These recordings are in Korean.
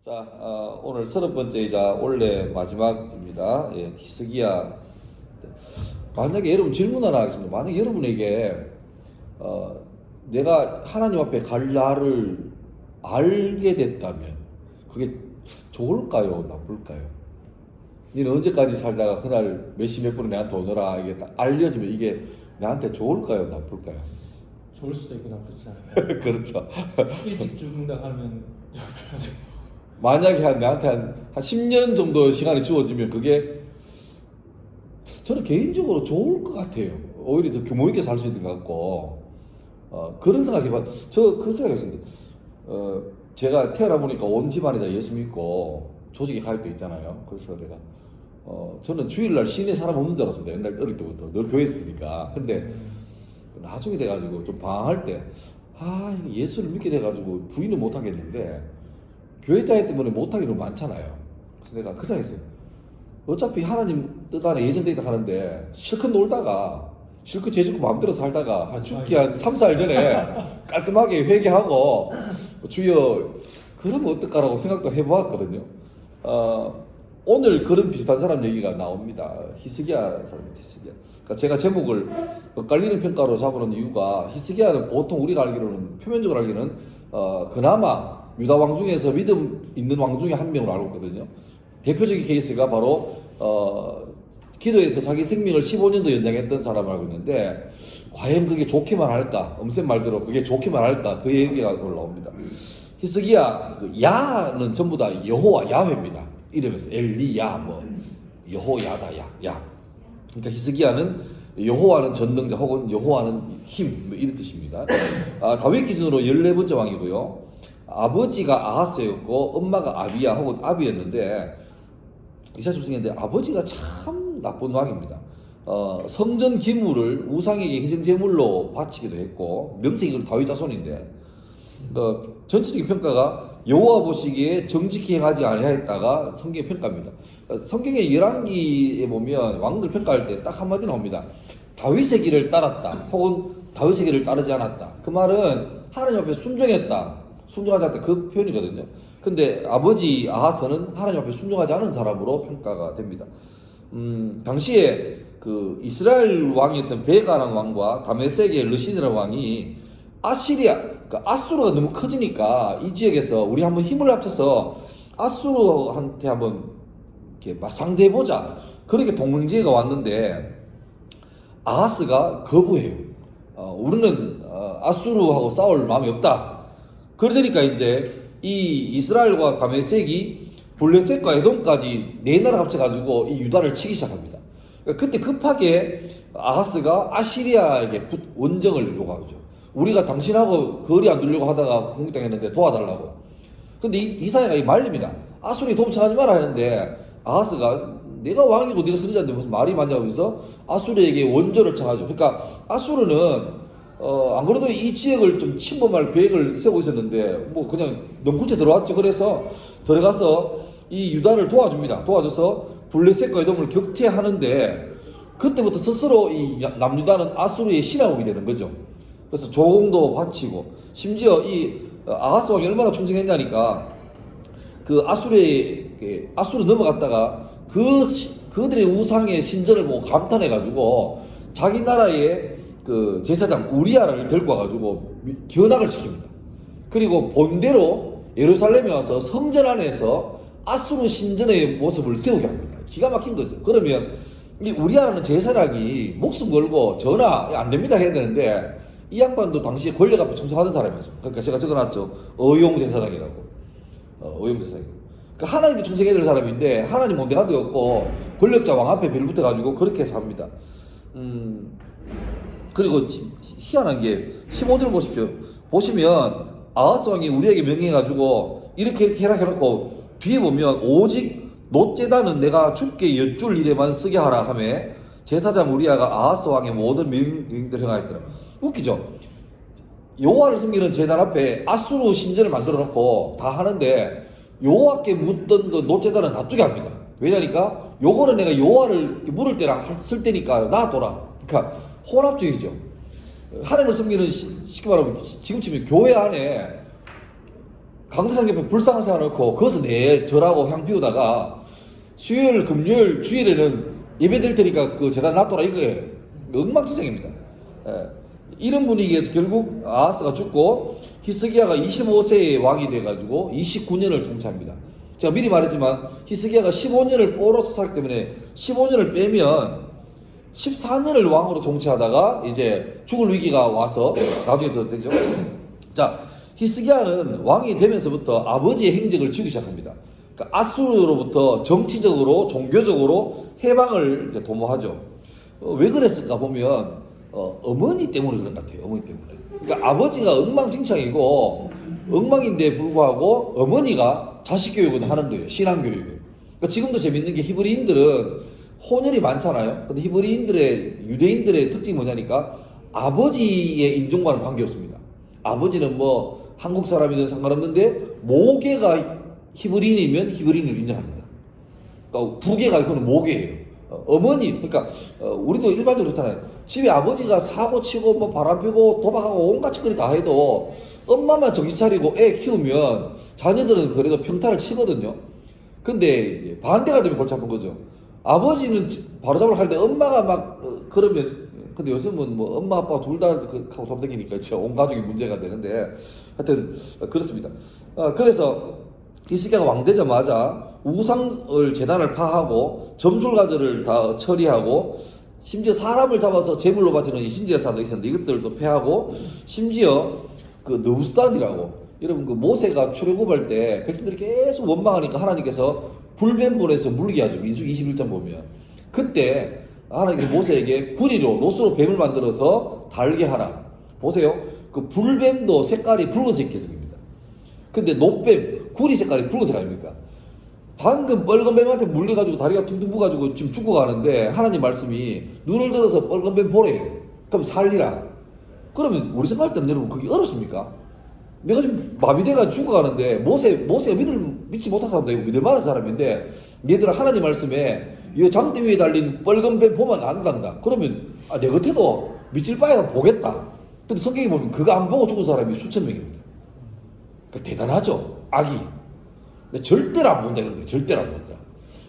자, 오늘 30번째이자 올해 마지막입니다. 예, 히스기야. 만약에 여러분 질문 하나 하겠습니다. 만약에 여러분에게 내가 하나님 앞에 갈 날을 알게 됐다면 그게 좋을까요? 나쁠까요? 너는 언제까지 살다가 그날 몇 시 몇 분에 내한테 오너라 이게 딱 알려지면 이게 나한테 좋을까요? 나쁠까요? 좋을 수도 있고 나쁘지 않아요. 그렇죠. 일찍 죽는다 하면 만약에 나한테 한 10년 정도 시간이 주어지면 그게 저는 개인적으로 좋을 것 같아요. 오히려 더 규모 있게 살 수 있는 것 같고, 그런 생각해봐. 저 그 생각했습니다. 제가 태어나 보니까 온 집안이 다 예수 믿고 조직에 가입돼 있잖아요. 그래서 내가 저는 주일날 시내 사람 없는 줄 알았습니다. 옛날 어릴 때부터 늘 교회 있으니까. 근데 나중에 돼가지고 좀 방황할 때, 예수를 믿게 돼가지고 부인을 못 하겠는데 교회 다니 때문에 못 하기는 많잖아요. 그래서 내가 그 생각했어요. 어차피 하나님 뜻 안에 예정돼 있다 하는데 실컷 놀다가 실컷 죄 짓고 마음대로 살다가 한 죽기 한 3, 4일 전에 깔끔하게 회개하고 주여 그러면 어떨까라고 생각도 해보았거든요. 오늘 그런 비슷한 사람 얘기가 나옵니다. 히스기야라는 사람입니다. 히스기야. 그러니까 제가 제목을 엇갈리는 평가로 잡아놓은 이유가 히스기야는 보통 우리가 알기로는 표면적으로 알기로는 그나마 유다 왕 중에서 믿음 있는 왕 중에 한 명으로 알고 있거든요. 대표적인 케이스가 바로 기도에서 자기 생명을 15년도 연장했던 사람을 알고 있는데 과연 그게 좋기만 할까? 엄센 말대로 그게 좋기만 할까? 그 얘기가 올라옵니다. 히스기야 그 야는 전부 다 여호와 야훼입니다. 이름에서 엘리야 뭐 여호야다 야. 그러니까 히스기야는 여호와는 전능자 혹은 여호와는 힘 뭐 이런 뜻입니다. 다윗 기준으로 14번째 왕이고요. 아버지가 아하스였고 엄마가 아비야 혹은 아비였는데 이사 출생인데 아버지가 참 나쁜 왕입니다. 성전 기물을 우상에게 희생 제물로 바치기도 했고 명색이 다윗 자손인데 전체적인 평가가 여호와 보시기에 정직히 행하지 아니하였다가 성경의 평가입니다. 성경의 열왕기에 보면 왕들 평가할 때 딱 한마디 나옵니다. 다윗의 길을 따랐다 혹은 다윗의 길을 따르지 않았다. 그 말은 하나님 앞에 순종했다 순종하지 않았다 그 표현이거든요. 근데 아버지 아하스는 하나님 앞에 순종하지 않은 사람으로 평가가 됩니다. 당시에 그 이스라엘 왕이었던 베가라는 왕과 다메섹의 르신이라는 왕이 아시리아, 그러니까 아수르가 너무 커지니까 이 지역에서 우리 한번 힘을 합쳐서 아수르한테 한번 이렇게 상대해보자. 그렇게 동맹지혜가 왔는데 아하스가 거부해요. 우리는 아수르하고 싸울 마음이 없다. 그러니까 이제 이 이스라엘과 다메섹이 블레셋과 에돔까지 네 나라 합쳐가지고 이 유다를 치기 시작합니다. 그때 급하게 아하스가 아시리아에게 원정을 요구하죠. 우리가 당신하고 거리 안 두려고 하다가 공격당했는데 도와달라고. 근데 이사야가 말립니다. 아수르에 도움 청하지 마라 하는데 아하스가 내가 왕이고 네가 선지자인데 무슨 말이 많냐고 해서 아수르에게 원조를 청하죠. 그러니까 아수르는 안 그래도 이 지역을 좀 침범할 계획을 세우고 있었는데 뭐 그냥 넝쿨째 들어왔죠. 그래서 들어가서 이 유다를 도와줍니다. 도와줘서 블레셋과 에돔을 격퇴하는데 그때부터 스스로 이 남유다는 아수르의 신하국이 되는 거죠. 그래서 조공도 바치고 심지어 이 아하스 왕이 얼마나 충성했냐니까 그 아수르 넘어갔다가 그들의 우상의 신전을 보고 감탄해가지고 자기 나라의 그 제사장 우리아를 데리고 와가지고 견학을 시킵니다. 그리고 본대로 예루살렘에 와서 성전 안에서 아수르 신전의 모습을 세우게 합니다. 기가 막힌 거죠. 그러면 이 우리아라는 제사장이 목숨 걸고 전화 안 됩니다 해야 되는데 이 양반도 당시에 권력 앞에 충성하던 사람이었습니다. 그러니까 제가 적어놨죠. 의용 제사장이라고. 의용 제사장. 그러니까 하나님께 충성해야 될 사람인데 하나님 온데간도 없고 권력자 왕 앞에 빌붙어가지고 그렇게 삽니다. 그리고 희한한 게 15절 보십시오. 보시면 아하스 왕이 우리에게 명령해가지고 이렇게 해라 해놓고 뒤에 보면 오직 놋제단은 내가 주께 여쭐 일에만 쓰게 하라 하매 제사장 우리아가 아하스 왕의 모든 명령대로 행하였더라. 웃기죠? 여호와를 섬기는 제단 앞에 아수르 신전을 만들어 놓고 다 하는데 여호와께 묻던 그 놋제단은 놔두게 합니다. 왜냐니까 요거는 내가 여호와를 물을 때랑 쓸 때니까 놔둬라. 그러니까 혼합주의죠. 하나님을 섬기는 쉽게 말하면 지금 치면 교회 안에 강대상 옆에 불쌍한 세워놓고 거기서 내 절하고 향 피우다가 수요일, 금요일, 주일에는 예배 드릴 테니까 그 재단 놔둬라 이거예요. 엉망진창입니다. 예. 이런 분위기에서 결국 아하스가 죽고 히스기야가 25세의 왕이 돼가지고 29년을 통치합니다. 제가 미리 말했지만 히스기야가 15년을 뽀로서 살기 때문에 15년을 빼면 14년을 왕으로 통치하다가 이제 죽을 위기가 와서 나중에 더 되죠. 자, 히스기야는 왕이 되면서부터 아버지의 행적을 지우기 시작합니다. 그러니까 아수르로부터 정치적으로 종교적으로 해방을 이제 도모하죠. 왜 그랬을까 보면 어머니 때문에 그런 것 같아요. 어머니 때문에. 그러니까 아버지가 엉망진창이고 엉망인데 불구하고 어머니가 자식 교육은 하는 거예요. 신앙 교육을. 그러니까 지금도 재밌는 게 히브리인들은 혼혈이 많잖아요. 근데 히브리인들의 유대인들의 특징이 뭐냐니까 아버지의 인종과는 관계없습니다. 아버지는 뭐 한국 사람이든 상관없는데 모계가 히브리인이면 히브리인을 인정합니다. 그러니까 부계가 그거는 모계예요. 어머니, 그러니까 우리도 일반적으로 그렇잖아요. 집에 아버지가 사고 치고 뭐 바람 피고 도박하고 온갖 짓거리 다 해도 엄마만 정신 차리고 애 키우면 자녀들은 그래도 평타를 치거든요. 근데 반대가 되면 골치 아픈 거죠. 아버지는 바로잡으러 갈 때 엄마가 막 그러면, 근데 요즘은 뭐 엄마 아빠 둘 다 하고 돌아다니니까 온 가족이 문제가 되는데 하여튼 그렇습니다. 그래서 히스기야가 왕 되자마자 우상을 재단을 파하고 점술가들을 다 처리하고 심지어 사람을 잡아서 제물로 바치는 신제사도 있었는데 이것들도 폐하고 심지어 그 느부스단이라고 여러분 그 모세가 출애굽할 때 백성들이 계속 원망하니까 하나님께서 불뱀 보내서 물게 하죠. 민수기 21장 보면 그때 하나님께서 모세에게 구리로 노스로 뱀을 만들어서 달게 하라. 보세요. 그 불뱀도 색깔이 붉은색 계속입니다. 근데 노뱀 구리 색깔이 붉은색 아닙니까? 방금 빨간 뱀한테 물려가지고 다리가 퉁퉁 부가지고 지금 죽어가는데 하나님 말씀이 눈을 들어서 빨간 뱀 보래. 그럼 살리라. 그러면 우리 생각할 때는 여러분 그게 어렵습니까? 내가 지금 마비돼가 죽어가는데 모세가 믿지 못한 사람도 있고 믿을 만한 사람인데 얘들아 하나님 말씀에 이 장대 위에 달린 빨간 뱀 보면 안 간다. 그러면 내 겉에도 믿질 바에가 보겠다. 근데 성경에 보면 그거 안 보고 죽은 사람이 수천 명입니다. 그러니까 대단하죠. 악이. 근데 절대로 안 본다는 거예요. 절대로 안 본다.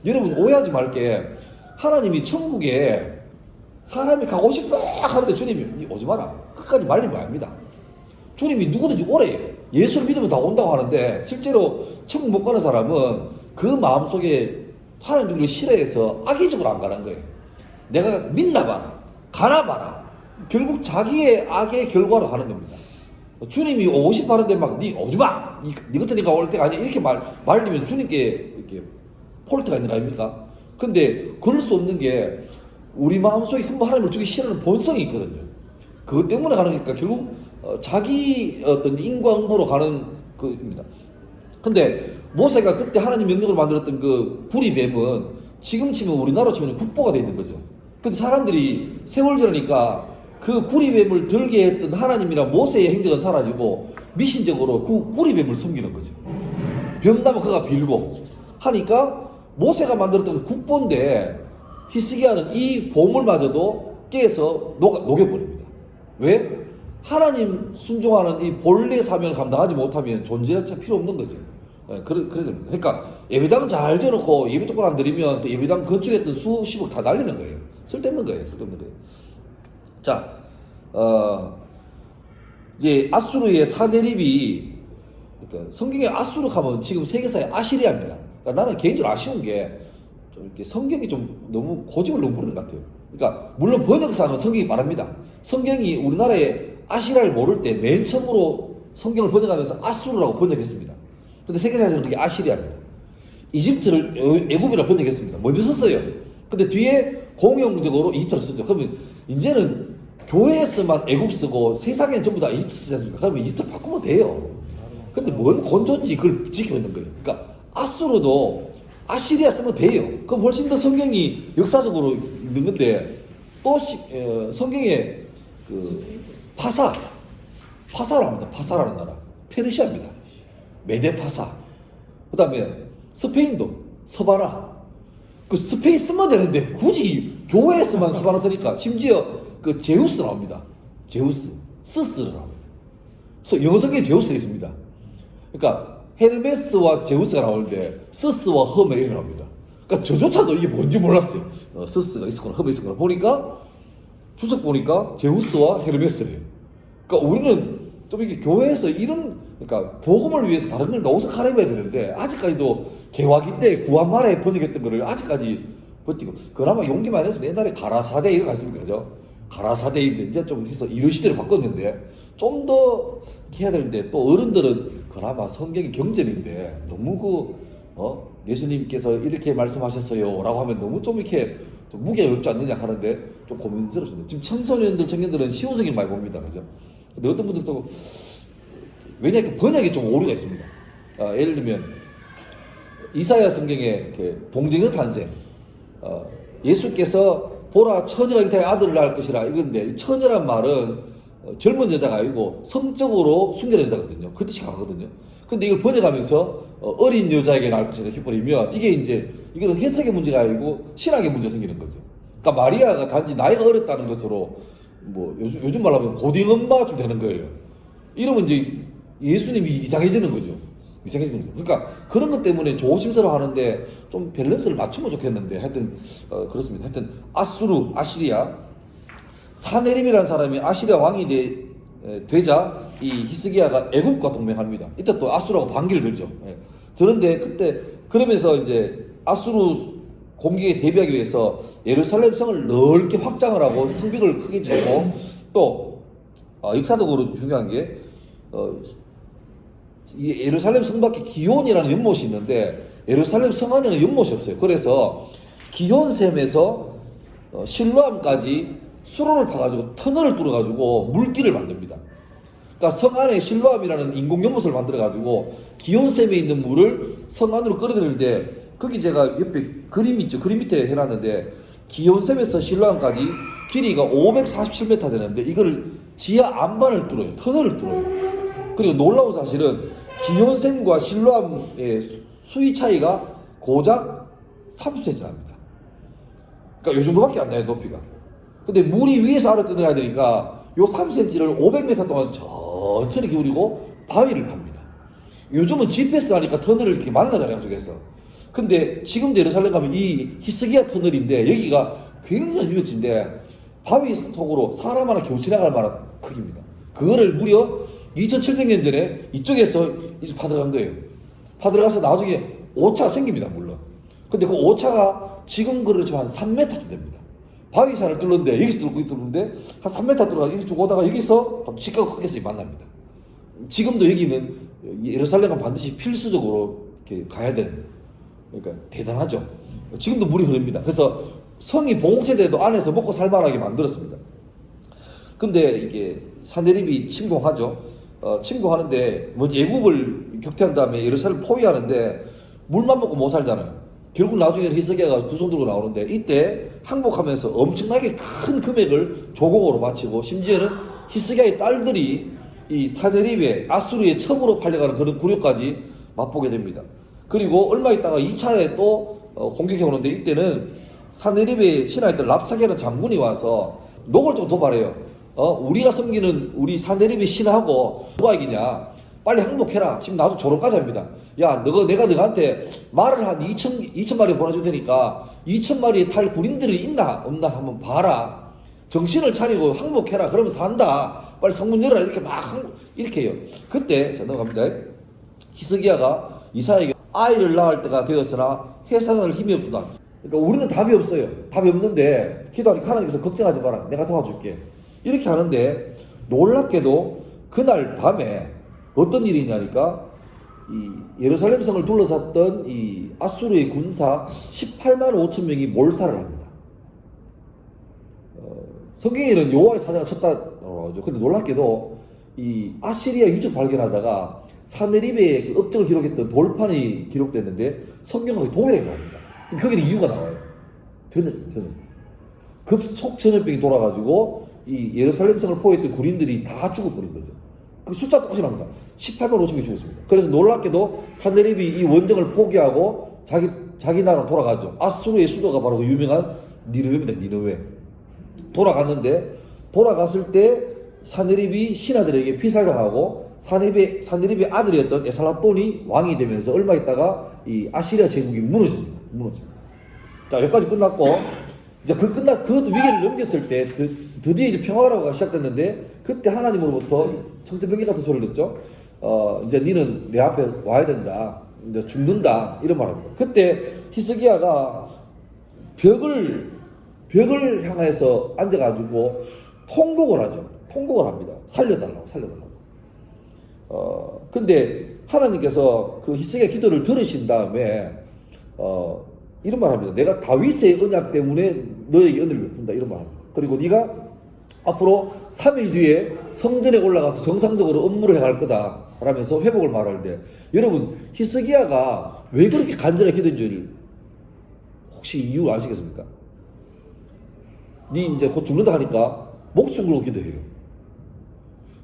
여러분 오해하지 말게. 하나님이 천국에 사람이 가고 싶어 하는데 주님이 오지 마라. 끝까지 말리면 아닙니다. 주님이 누구든지 오래요. 예수를 믿으면 다 온다고 하는데 실제로 천국 못 가는 사람은 그 마음속에 하나님 우리를 싫어해서 악의적으로 안 가는 거예요. 내가 믿나 봐라. 가나 봐라. 결국 자기의 악의 결과로 가는 겁니다. 주님이 오고 싶어 하는데 막 니 오지 마! 니 같은 니가 올 때가 아니야. 이렇게 말리면 주님께 이렇게 폴트가 있는 거 아닙니까? 근데 그럴 수 없는 게 우리 마음속에 흠모 하나님을 두기 싫어하는 본성이 있거든요. 그것 때문에 가니까 결국 자기 어떤 인과응보로 가는 그입니다. 근데 모세가 그때 하나님 명령으로 만들었던 그 구리뱀은 지금 치면 우리나라로 치면 국보가 되어 있는 거죠. 근데 사람들이 세월 지나니까 그 구리뱀을 들게 했던 하나님이랑 모세의 행적은 사라지고 미신적으로 그 구리뱀을 섬기는 거죠. 병나면 그가 빌고 하니까 모세가 만들었던 국보인데 히스기야는 이 보물마저도 깨서 녹여버립니다. 왜? 하나님 순종하는 이 본래 사명을 감당하지 못하면 존재 자체 필요 없는 거죠. 그러니까 예배당 잘 지어놓고 예배 똑바로 안 드리면 또 예배당 건축했던 수십억 다 날리는 거예요. 쓸데없는 거예요. 쓸데없는 거예요. 자, 이제 아수르의 사내립이 그러니까 성경에 아수르 하면 지금 세계사의 아시리아입니다. 그러니까 나는 개인적으로 아쉬운 게 좀 이렇게 성경이 좀 너무 고집을 너무 부리는 것 같아요. 그러니까 물론 번역상은 성경이 말합니다. 성경이 우리나라에 아시라를 모를 때 맨 처음으로 성경을 번역하면서 아수르라고 번역했습니다. 근데 세계사에서는 그게 아시리아입니다. 이집트를 애굽이라고 번역했습니다. 먼저 썼어요. 근데 뒤에 공용적으로 이집트를 썼죠. 그러면 이제는 교회에서만 애굽 쓰고 세상엔 전부 다 이집트 쓰지 않습니까? 그러면 이집트를 바꾸면 돼요. 근데 뭔 건조인지 그걸 지키고 있는 거예요. 그러니까 아수르도 아시리아 쓰면 돼요. 그럼 훨씬 더 성경이 역사적으로 있는 건데 또 성경에 그 파사라고 합니다. 파사라는 나라. 페르시아입니다. 메데파사. 그 다음에 스페인도 서바나. 그 스페인 쓰면 되는데 굳이 교회에서만 서바나 쓰니까 심지어 그 제우스도 나옵니다. 제우스. 스스로 나옵니다. 영어 성경에 제우스가 있습니다. 그러니까 헤르메스와 제우스가 나오는데 스스와 흠에 이렇게 나옵니다. 그러니까 저조차도 이게 뭔지 몰랐어요. 스스가 있었구나, 흠이 있었구나. 보니까 주석 보니까 제우스와 헤르메스래요. 그러니까 우리는 좀 이게 교회에서 이런, 그러니까 복음을 위해서 다른 걸 넣어서 가려봐야 되는데 아직까지도 개화기 때 구한말에 번역했던 거를 아직까지 버티고, 그나마 용기만 해서 옛날에 가라사대 이런 거 했습니까? 그죠? 가라사대인데 이제 좀 해서 이르시대로 바꿨는데 좀 더 해야 되는데, 또 어른들은 그나마 성경이 경전인데 너무 예수님께서 이렇게 말씀하셨어요 라고 하면 너무 좀 이렇게 좀 무게가 없지 않느냐 하는데 좀 고민스럽습니다. 지금 청소년들, 청년들은 시온성경 많이 봅니다. 그죠? 근데 어떤 분들은 또, 왜냐하면 번역에 좀 오류가 있습니다. 예를 들면 이사야 성경에 동정녀 탄생, 예수께서 보라 처녀가 잉태하여 아들을 낳을 것이라 이건데, 이 처녀란 말은 젊은 여자가 아니고 성적으로 순결한 여자거든요. 그 뜻이 강하거든요. 근데 이걸 번역하면서 어린 여자에게 낳을 것이라 이렇게 버리면 이게 이제 이거는 해석의 문제가 아니고 신학의 문제가 생기는 거죠. 그러니까 마리아가 단지 나이가 어렸다는 것으로 뭐 요즘 말하면 고딩 엄마가 좀 되는 거예요. 이러면 이제 예수님이 이상해지는 거죠. 이상해지는 거죠. 그러니까 그런 것 때문에 조심스러워 하는데 좀 밸런스를 맞추면 좋겠는데, 하여튼 그렇습니다. 하여튼 아시리아 사네립이라는 사람이 아시리아 왕이 되자 이 히스기야가 애굽과 동맹합니다. 이때 또 아수르하고 반기를 들죠. 그런데 그때 그러면서 이제 아수르 공격에 대비하기 위해서 예루살렘 성을 넓게 확장을 하고 성벽을 크게 지고, 또 역사적으로 중요한 게 이 예루살렘 성 밖에 기온이라는 연못이 있는데 예루살렘 성 안에는 연못이 없어요. 그래서 기온샘에서 실로암까지 수로를 파가지고 터널을 뚫어가지고 물길을 만듭니다. 그러니까 성 안에 실로암이라는 인공 연못을 만들어가지고 기온샘에 있는 물을 성 안으로 끌어들이는데, 거기 제가 옆에 그림 있죠. 그림 밑에 해놨는데 기온샘에서 실로암까지 길이가 547m 되는데 이걸 지하 안반을 뚫어요. 터널을 뚫어요. 그리고 놀라운 사실은 기온샘과 실로암의 수위 차이가 고작 30cm 납니다. 그러니까 요 정도밖에 안 나요, 높이가. 근데 물이 위에서 아래로 내려야 되니까 요 3cm를 500m 동안 천천히 기울이고 바위를 팝니다. 요즘은 GPS 하니까 터널을 이렇게 만나잖아요, 양쪽에서. 근데 지금도 예루살렘 가면 이 히스기야 터널인데 여기가 굉장히 유역지인데 바위 속으로 사람 하나 겨우 지나갈 만한 크기입니다. 그거를 무려 2700년 전에 이쪽에서 이쪽 파들어간 거예요. 파들어가서 나중에 오차가 생깁니다, 물론. 근데 그 오차가 지금 그렇지만 한 3m쯤 됩니다. 바위산을 뚫는데, 여기서 뚫는데 한 3m 들어가 이렇게 쭉 오다가 여기서 시카고 흑에서 만납니다. 지금도 여기는 예루살렘은 반드시 필수적으로 이렇게 가야 되는, 그러니까 대단하죠. 지금도 물이 흐릅니다. 그래서 성이 봉쇄돼도 안에서 먹고 살만하게 만들었습니다. 근데 이게 사네립이 침공하죠. 침공하는데 먼저 애굽을 격퇴한 다음에 예루살렘 포위하는데 물만 먹고 못 살잖아요. 결국 나중에는 히스기야가 두 손 들고 나오는데, 이때 항복하면서 엄청나게 큰 금액을 조공으로 바치고, 심지어는 히스기야의 딸들이 이 사네립의 아수르의 첩으로 팔려가는 그런 굴욕까지 맛보게 됩니다. 그리고 얼마 있다가 2차에 또 공격해 오는데, 이때는 사네립의 신하였던 랍사게라는 장군이 와서 노골적으로 도발해요. 우리가 섬기는 우리 사네립의 신하고 누가 이기냐, 빨리 항복해라. 지금 나도 조롱까지 합니다. 야, 내가 너한테 말을 한 2,000마리 보내줄 테니까 2,000마리의 탈 군인들이 있나 없나 한번 봐라. 정신을 차리고 항복해라. 그러면 산다. 빨리 성문 열어라. 이렇게 이렇게 해요. 그때 자, 넘어갑니다. 히스기야가 이사야에게 아이를 낳을 때가 되었으나 해산할 힘이 없다. 그러니까 우리는 답이 없어요. 답이 없는데 기도하니까 하나님께서 걱정하지 마라. 내가 도와줄게. 이렇게 하는데, 놀랍게도 그날 밤에 어떤 일이 있냐니까, 이 예루살렘 성을 둘러쌌던 이 아수르의 군사 18만 5천 명이 몰살을 합니다. 성경에는 여호와의 사자가 쳤다고 하죠. 근데 놀랍게도 이 아시리아 유적 발견하다가 사네립의 그 업적을 기록했던 돌판이 기록됐는데 성경과 동일하게 나옵니다. 거기는 이유가 나와요. 전염병. 급속 전염병이 돌아가지고 이 예루살렘 성을 포위했던 군인들이 다 죽어버린 거죠. 그 숫자 똑같이 나옵니다. 18만 5천명이 죽었습니다. 그래서 놀랍게도 사네립이 이 원정을 포기하고 자기 나라로 돌아가죠. 아수르의 수도가 바로 그 유명한 니느웨입니다. 니느웨. 돌아갔는데, 돌아갔을 때 사네립이 신하들에게 피살당하고 사느립의 아들이었던 에살라돈이 왕이 되면서 얼마 있다가 이 아시리아 제국이 무너집니다. 자, 여기까지 끝났고, 이제 그 위기를 넘겼을 때 드디어 이제 평화가 시작됐는데, 그때 하나님으로부터 청천벽기 같은 소리를 듣죠. 이제 니는 내 앞에 와야 된다. 이제 죽는다. 이런 말합니다. 그때 히스기야가 벽을 향해서 앉아가지고 통곡을 하죠. 통곡을 합니다. 살려달라고. 근데 하나님께서 그 히스기야 기도를 들으신 다음에 이런 말합니다. 내가 다윗의 언약 때문에 너에게 은혜를 베푼다. 이런 말합니다. 그리고 네가 앞으로 3일 뒤에 성전에 올라가서 정상적으로 업무를 해갈 거다 라면서 회복을 말하는데, 여러분 히스기야가 왜 그렇게 간절하게 기도한 줄 혹시 이유 아시겠습니까? 네 이제 곧 죽는다 하니까 목숨 걸고 기도해요.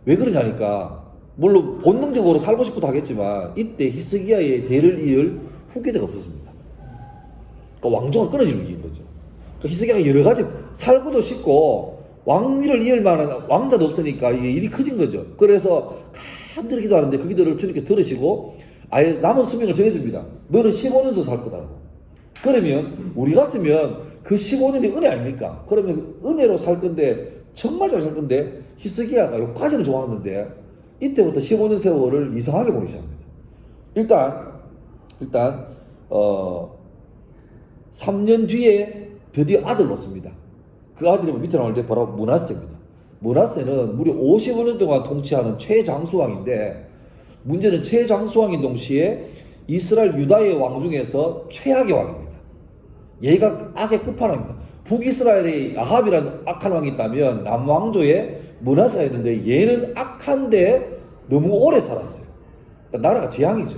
왜 그러냐니까, 물론 본능적으로 살고 싶어도 하겠지만 이때 히스기야의 대를 이을 후계자가 없었습니다. 그러니까 왕조가 끊어질 위기인 거죠. 그러니까 히스기야가 여러 가지 살고도 싶고 왕위를 이을 만한 왕자도 없으니까 이게 일이 커진 거죠. 그래서 간절히 기도하는데 그 기도를 주님께서 들으시고 아예 남은 수명을 정해줍니다. 너는 15년 더 살 거다. 그러면 우리 같으면 그 15년이 은혜 아닙니까? 그러면 은혜로 살 건데 정말 잘 살 건데, 히스기야가 여기까지는 좋았는데 이때부터 15년 세월을 이상하게 보기 시작합니다. 일단 3년 뒤에 드디어 아들 낳습니다. 그 아들이 밑에 나올 때 바로 므낫세입니다. 므낫세는 무려 55년 동안 통치하는 최장수왕인데, 문제는 최장수왕인 동시에 이스라엘 유다의 왕 중에서 최악의 왕입니다. 얘가 악의 끝판왕입니다. 북이스라엘의 아합이라는 악한 왕이 있다면 남왕조의 므낫세가 있는데, 얘는 악한데 너무 오래 살았어요. 그러니까 나라가 재앙이죠.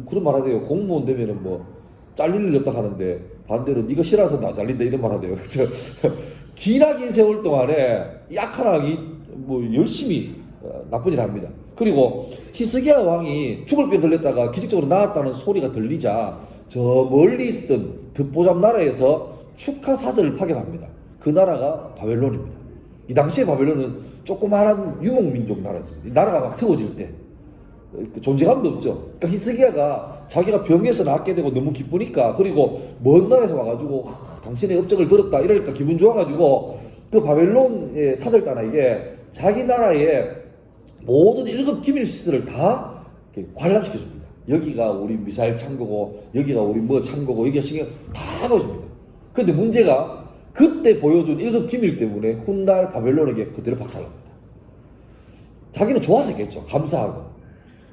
그런 말 하대요. 공무원 되면은 뭐 잘릴 일 없다 하는데, 반대로 네가 싫어서 나 잘린다 이런 말 하대요. 기나긴 세월 동안에 이 악한 왕이 뭐 열심히 나쁜 일을 합니다. 그리고 히스기야 왕이 죽을 병 들렸다가 기적적으로 나았다는 소리가 들리자 저 멀리 있던 듣보잡 나라에서 축하 사절을 파견합니다. 그 나라가 바벨론입니다. 이 당시에 바벨론은 조그마한 유목민족 나라였습니다. 이 나라가 막 세워질 때 존재감도 없죠. 그러니까 히스기야가 자기가 병에서 낫게 되고 너무 기쁘니까, 그리고 먼 나라에서 와가지고 당신의 업적을 들었다 이러니까 기분 좋아가지고 그 바벨론의 사절단에게 자기 나라의 모든 1급 기밀 시설을 다 관람시켜줍니다. 여기가 우리 미사일 창고고, 여기가 우리 뭐 창고고, 여기가 신경 다 넣어줍니다. 근데 문제가 그때 보여준 1급 기밀 때문에 훗날 바벨론에게 그대로 박살납니다. 자기는 좋았었겠죠. 감사하고.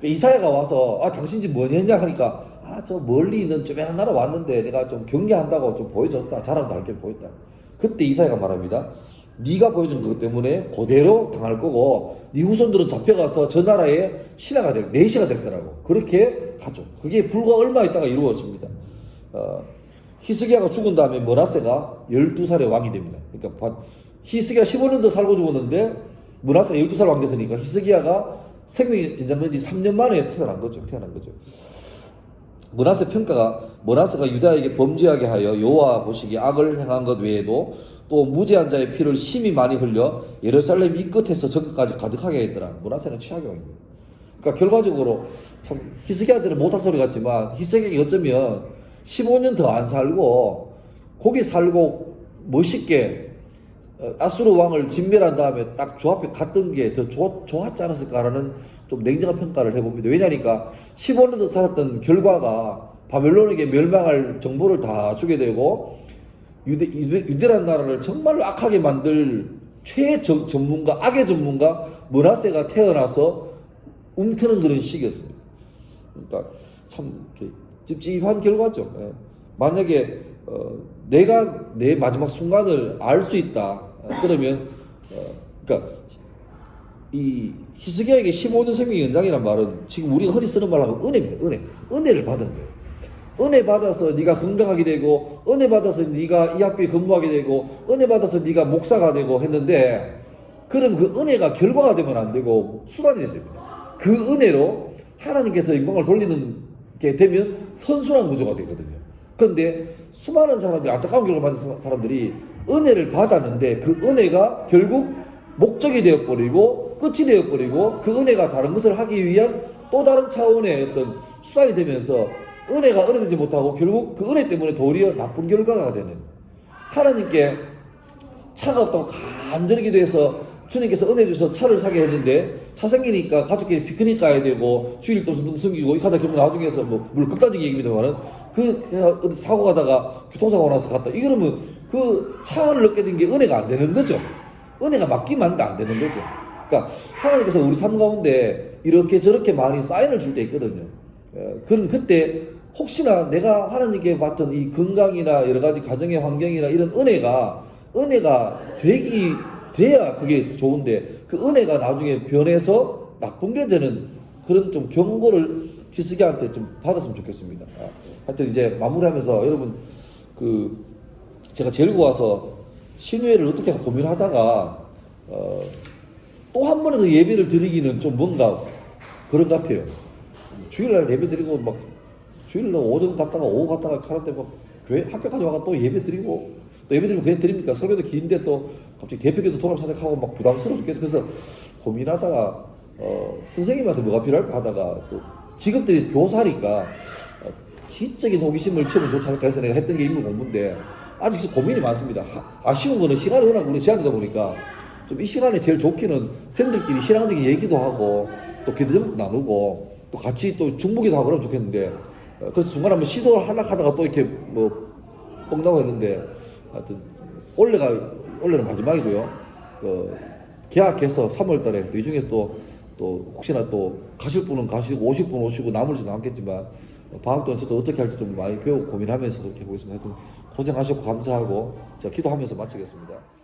이사야가 와서 당신 집 뭐냐 했냐 하니까 저 멀리 있는 쪼매난 나라 왔는데 내가 좀 경계한다고 좀 보여줬다. 자랑도 할 게 보였다. 그때 이사야가 말합니다. 네가 보여준 것 때문에 그대로 당할 거고 네 후손들은 잡혀가서 저 나라의 신하가 될, 내시가 될 거라고 그렇게 하죠. 그게 불과 얼마 있다가 이루어집니다. 히스기야가 죽은 다음에 므낫세가 12살의 왕이 됩니다. 그러니까 히스기야 15년 더 살고 죽었는데 므낫세가 12살 왕 됐으니까 히스기야가 생명이 연장된 지 3년 만에 태어난 거죠. 므낫세 평가가 므낫세가 유다에게 범죄하게 하여 여호와 보시기에 악을 행한 것 외에도 또 무죄한 자의 피를 심히 많이 흘려 예루살렘 이 끝에서 저 끝까지 가득하게 했더라. 므낫세는 최악의 왕입니다. 그러니까 결과적으로 참 히스기야들은 못할 소리 같지만 히스기야가 어쩌면 15년 더 안 살고 거기 살고 멋있게 아수르 왕을 진멸한 다음에 딱 조합에 갔던 게 더 좋았지 않았을까라는 좀 냉정한 평가를 해봅니다. 왜냐니까 15년 더 살았던 결과가 바벨론에게 멸망할 정보를 다 주게 되고 유대라는 나라를 정말로 악하게 만들 최전문가, 악의 전문가 므낫세가 태어나서 움트는 그런 시기였습니다. 그러니까 참 찝찝한 결과죠. 만약에 내가 내 마지막 순간을 알 수 있다. 그러면 그러니까 이 히스기야에게 15년 생명의 연장이란 말은 지금 우리가 흔히 쓰는 말로 하면 은혜입니다. 은혜를 받은 거예요. 은혜 받아서 네가 건강하게 되고, 은혜 받아서 네가 이 학교에 근무하게 되고, 은혜 받아서 네가 목사가 되고 했는데, 그럼 그 은혜가 결과가 되면 안 되고 수단이 됩니다. 그 은혜로 하나님께 더 영광을 돌리는 게 되면 선순환 구조가 되거든요. 그런데 수많은 사람들이, 안타까운 결과를 받은 사람들이 은혜를 받았는데 그 은혜가 결국 목적이 되어버리고 끝이 되어버리고 그 은혜가 다른 것을 하기 위한 또 다른 차원의 어떤 수단이 되면서 은혜가 은혜되지 못하고 결국 그 은혜 때문에 도리어 나쁜 결과가 되는, 하나님께 차가 없다고 간절히 기도해서 주님께서 은혜 주셔서 차를 사게 했는데 차 생기니까 가족끼리 피크닉 가야 되고 주일 동안 숨기고 이하다 결국 나중에서 뭐 물론 극단적인 얘기입니다만은 그 사고 가다가 교통사고 나서 갔다, 이거는 그 차를 얻게 된 게 은혜가 안 되는 거죠. 은혜가 맡기면 안 되는 거죠. 그러니까 하나님께서 우리 삶 가운데 이렇게 저렇게 많이 사인을 줄 때 있거든요. 그럼 그때 혹시나 내가 하나님께 받던 이 건강이나 여러 가지 가정의 환경이나 이런 은혜가 돼야 그게 좋은데 그 은혜가 나중에 변해서 나쁜 게 되는 그런 좀 경고를 히스기야한테 좀 받았으면 좋겠습니다. 하여튼 이제 마무리하면서 여러분 제가 제일고 와서 신회를 어떻게 고민하다가 또 한 번에 더 예배를 드리기는 좀 뭔가 그런 것 같아요. 주일날 예배 드리고 막 주일날 오전 갔다가 오후 갔다가 하는데 막 교회 학교까지 와가 또 예배 드리고 또 예배 드리면 그냥 드립니까? 설교도 긴데 또 갑자기 대표교도 돌아서작하고 막 부담스러워 죽겠어. 그래서 고민하다가 선생님한테 뭐가 필요할까 하다가 직업들이 교사니까 지적인 호기심을 채우면 좋지 않을까 해서 내가 했던 게 인물 공부인데 아직 고민이 많습니다. 아쉬운 거는 시간이 워낙 우리 제한되다 보니까 좀 이 시간에 제일 좋기는 쌤들끼리 신앙적인 얘기도 하고 또 기도 제목도 나누고 또 같이 또 중보기도 하고 그러면 좋겠는데 그래서 중간에 한번 시도를 하다가 또 이렇게 뭐 뻥나고 했는데 하여튼 올해는 마지막이고요. 계약해서 3월 달에 이 중에서 또 혹시나 또 가실 분은 가시고 오실 분은 오시고 나머지는 남겠지만 방학 동안 저도 어떻게 할지 좀 많이 배우고 고민하면서 그렇게 해보겠습니다. 하여튼 고생하셨고 감사하고 제가 기도하면서 마치겠습니다.